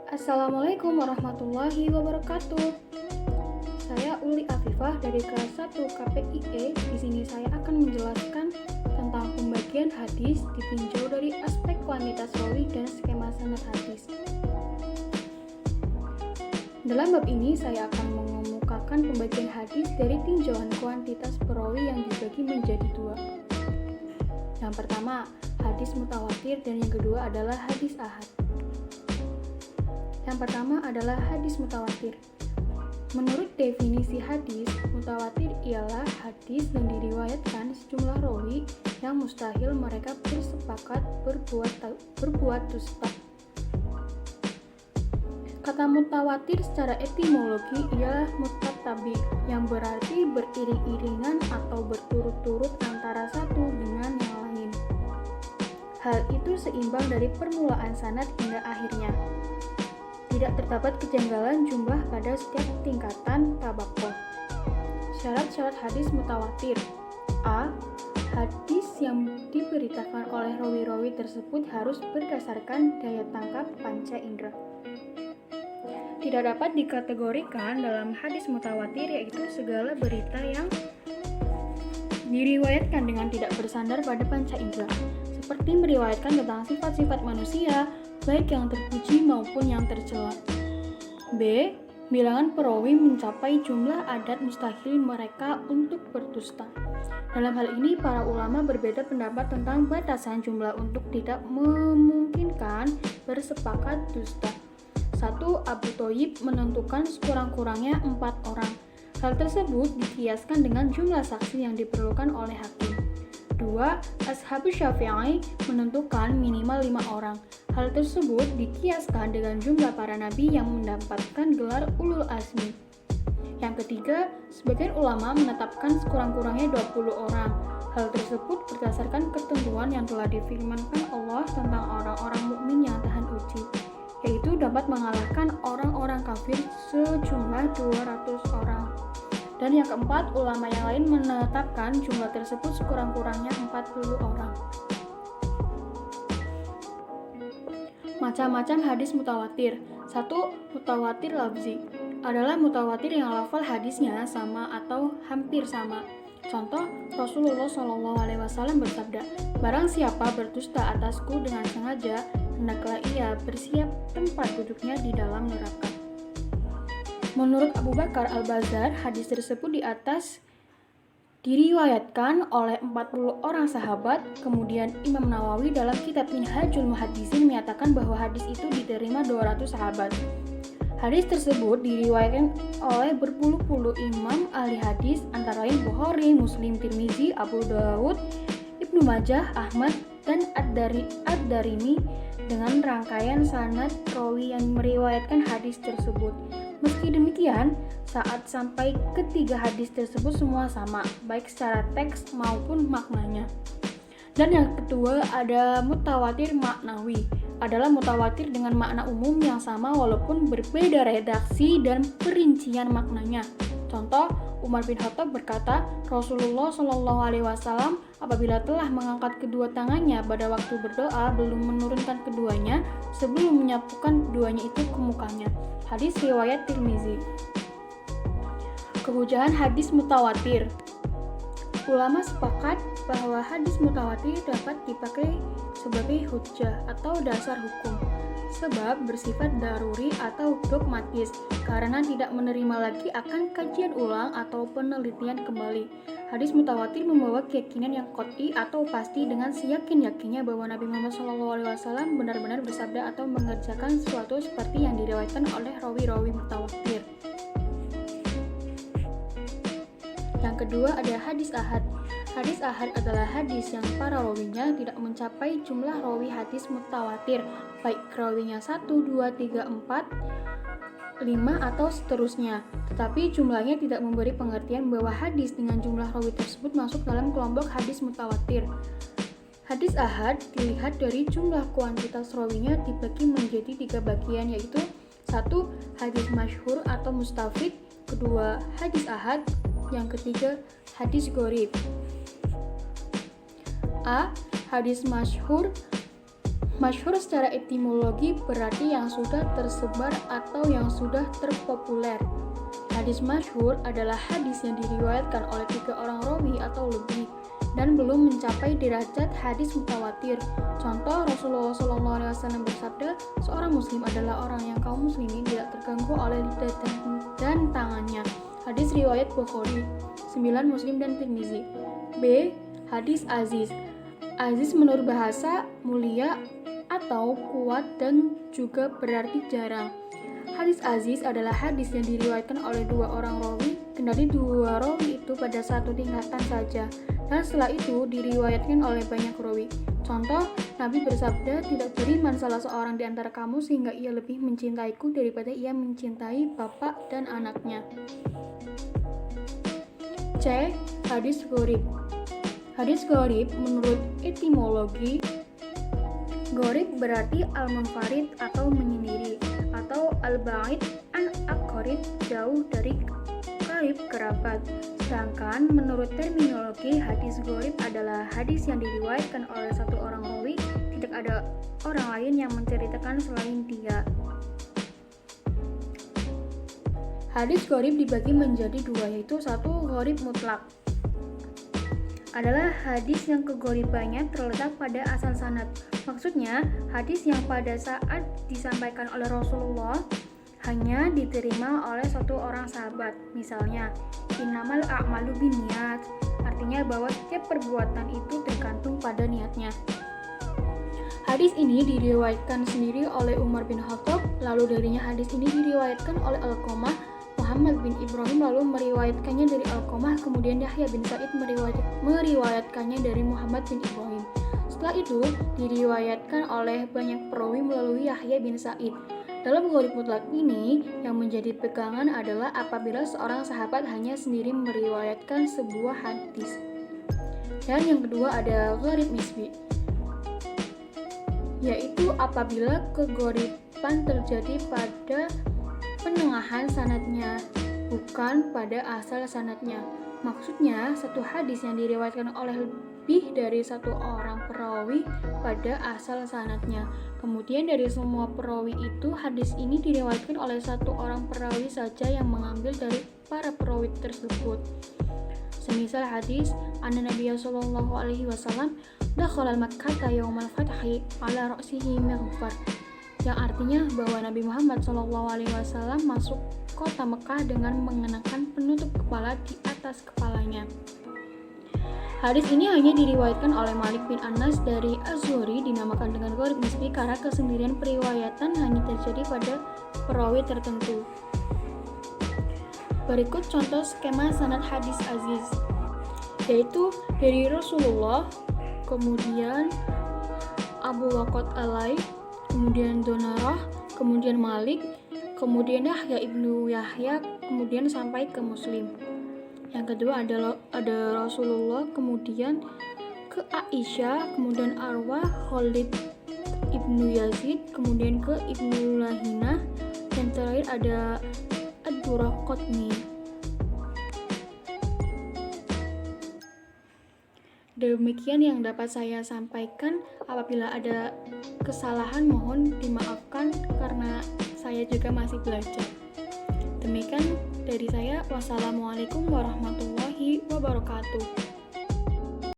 Assalamualaikum warahmatullahi wabarakatuh. Saya Uli Afifah dari kelas 1 KPIE. Di sini saya akan menjelaskan tentang pembagian hadis ditinjau dari aspek kuantitas rawi dan skema sanad hadis. Dalam bab ini saya akan mengemukakan pembagian hadis dari tinjauan kuantitas perawi yang dibagi menjadi dua. Yang pertama, hadis mutawatir, dan yang kedua adalah hadis ahad. Yang pertama adalah hadis mutawatir. Menurut definisi hadis, mutawatir ialah hadis yang diriwayatkan sejumlah rawi yang mustahil mereka bersepakat berbuat dusta. Kata mutawatir secara etimologi ialah mutatabi, yang berarti beriring-iringan atau berturut-turut antara satu dengan yang lain. Hal itu seimbang dari permulaan sanad hingga akhirnya. Tidak terdapat kejanggalan jumlah pada setiap tingkatan tabakoh. Syarat-syarat hadis mutawatir. A. Hadis yang diberitakan oleh rawi-rawi tersebut harus berdasarkan daya tangkap panca indera. Tidak dapat dikategorikan dalam hadis mutawatir yaitu segala berita yang diriwayatkan dengan tidak bersandar pada panca indera, seperti meriwayatkan tentang sifat-sifat manusia, baik yang terpuji maupun yang tercela. B. Bilangan perawi mencapai jumlah adat mustahil mereka untuk berdusta. Dalam hal ini, para ulama berbeda pendapat tentang batasan jumlah untuk tidak memungkinkan bersepakat dusta. 1. Abu Thayyib menentukan sekurang-kurangnya 4 orang. Hal tersebut dikiaskan dengan jumlah saksi yang diperlukan oleh hakim. 2. Ashabus Syafi'i menentukan minimal 5 orang. Hal tersebut dikiaskan dengan jumlah para nabi yang mendapatkan gelar ulul azmi. Yang ketiga, sebagian ulama menetapkan sekurang-kurangnya 20 orang. Hal tersebut berdasarkan ketentuan yang telah difirmankan Allah tentang orang-orang mukmin yang tahan uji, yaitu dapat mengalahkan orang-orang kafir sejumlah 200 orang. Dan yang keempat, ulama yang lain menetapkan jumlah tersebut sekurang-kurangnya 40 orang. Macam-macam hadis mutawatir. 1. Mutawatir lafzi adalah mutawatir yang lafal hadisnya sama atau hampir sama. Contoh, Rasulullah SAW bersabda, "Barang siapa berdusta atasku dengan sengaja, hendaklah ia bersiap tempat duduknya di dalam neraka." Menurut Abu Bakar Al-Bazzar, hadis tersebut di atas diriwayatkan oleh 40 orang sahabat. Kemudian Imam Nawawi dalam kitab Minhajul Muhaddisin menyatakan bahwa hadis itu diterima 200 sahabat. Hadis tersebut diriwayatkan oleh berpuluh-puluh imam ahli hadis, antara lain Bukhari, Muslim, Tirmizi, Abu Dawud, Ibnu Majah, Ahmad, dan Ad-Darimi dengan rangkaian sanad rawi yang meriwayatkan hadis tersebut. Meski demikian, saat sampai ketiga hadis tersebut semua sama, baik secara teks maupun maknanya. Dan yang kedua ada mutawatir maknawi, adalah mutawatir dengan makna umum yang sama walaupun berbeda redaksi dan perincian maknanya. Contoh, Umar bin Khattab berkata, Rasulullah SAW apabila telah mengangkat kedua tangannya pada waktu berdoa belum menurunkan keduanya sebelum menyapukan keduanya itu ke mukanya. Hadis riwayat Tirmizi. Kehujahan hadis mutawatir. Ulama sepakat bahwa hadis mutawatir dapat dipakai sebagai hujjah atau dasar hukum, sebab bersifat daruri atau dogmatis karena tidak menerima lagi akan kajian ulang atau penelitian kembali. Hadis mutawatir membawa keyakinan yang qot'i atau pasti dengan seyakin-yakinnya bahwa Nabi Muhammad SAW benar-benar bersabda atau mengerjakan sesuatu seperti yang diriwayatkan oleh rawi-rawi mutawatir. Yang kedua ada hadis ahad. Hadis ahad adalah hadis yang para rawinya tidak mencapai jumlah rawi hadis mutawatir, baik rawinya 1, 2, 3, 4, 5 atau seterusnya, tetapi jumlahnya tidak memberi pengertian bahwa hadis dengan jumlah rawi tersebut masuk dalam kelompok hadis mutawatir. Hadis ahad dilihat dari jumlah kuantitas rawinya dibagi menjadi 3 bagian, yaitu 1. Hadis masyhur atau mustafid, kedua hadis ahad, yang ketiga hadis gharib. A. Hadis masyhur Masyhur secara etimologi berarti yang sudah tersebar atau yang sudah terpopuler. Hadis masyhur adalah hadis yang diriwayatkan oleh 3 orang rawi atau lebih dan belum mencapai derajat hadis mutawatir. Contoh, Rasulullah SAW bersabda, seorang muslim adalah orang yang kaum muslimin tidak terganggu oleh lidah dan tangannya. Hadis riwayat Bukhari, 9 Muslim dan Tirmizi. B. Hadis aziz. Aziz menurut bahasa mulia atau kuat dan juga berarti jarang. Hadis aziz adalah hadis yang diriwayatkan oleh 2 orang rawi, kendati 2 rawi itu pada satu tingkatan saja, dan setelah itu diriwayatkan oleh banyak rawi. Contoh, Nabi bersabda, tidak beriman salah seorang di antara kamu sehingga ia lebih mencintaiku daripada ia mencintai bapak dan anaknya. C. Hadis gharib. Hadis gharib menurut etimologi, gharib berarti al-munfarid atau menyendiri, atau al-ba'id an aqrib, jauh dari qarib, kerabat. Sedangkan menurut terminologi, hadis gharib adalah hadis yang diriwayatkan oleh satu orang rawi, tidak ada orang lain yang menceritakan selain dia. Hadis gharib dibagi menjadi 2, yaitu 1 gharib mutlak, adalah hadis yang kegharibannya terletak pada asal sanad. Maksudnya, hadis yang pada saat disampaikan oleh Rasulullah hanya diterima oleh satu orang sahabat. Misalnya, innamal a'malu binniyat, artinya bahwa setiap perbuatan itu tergantung pada niatnya. Hadis ini diriwayatkan sendiri oleh Umar bin Khattab, lalu darinya hadis ini diriwayatkan oleh Alqamah, Muhammad bin Ibrahim lalu meriwayatkannya dari Alqamah, kemudian Yahya bin Sa'id meriwayatkannya dari Muhammad bin Ibrahim. Setelah itu diriwayatkan oleh banyak perawi melalui Yahya bin Sa'id. Dalam gharib mutlak ini, yang menjadi pegangan adalah apabila seorang sahabat hanya sendiri meriwayatkan sebuah hadis. Dan yang kedua ada gharib nisbi, yaitu apabila keghariban terjadi pada penengahan sanadnya, bukan pada asal sanadnya. Maksudnya, satu hadis yang diriwayatkan oleh lebih dari satu orang perawi pada asal sanadnya. Kemudian dari semua perawi itu, hadis ini diriwayatkan oleh satu orang perawi saja yang mengambil dari para perawi tersebut. Semisal hadis anna Nabiya sallallahu alaihi wasallam dakhala Makkah yaumal fathi ala ra'sihi maghfar, yang artinya bahwa Nabi Muhammad SAW masuk kota Mekah dengan mengenakan penutup kepala di atas kepalanya. Hadis ini hanya diriwayatkan oleh Malik bin Anas dari Az-Zuhri, dinamakan dengan gharib nisbi karena kesendirian periwayatan hanya terjadi pada perawi tertentu. Berikut contoh skema sanad hadis aziz, yaitu dari Rasulullah, kemudian Abu Waqid Alai, kemudian Donarah, kemudian Malik, kemudian Yahya ibnu Yahya, kemudian sampai ke Muslim. Yang kedua ada Rasulullah, kemudian ke Aisyah, kemudian Arwah, Khalid ibnu Yazid, kemudian ke Ibnu Lahinah, dan terakhir ada Ad-Duraqutni. Demikian yang dapat saya sampaikan. Apabila ada kesalahan mohon dimaafkan karena saya juga masih belajar. Demikian dari saya. Wassalamualaikum warahmatullahi wabarakatuh.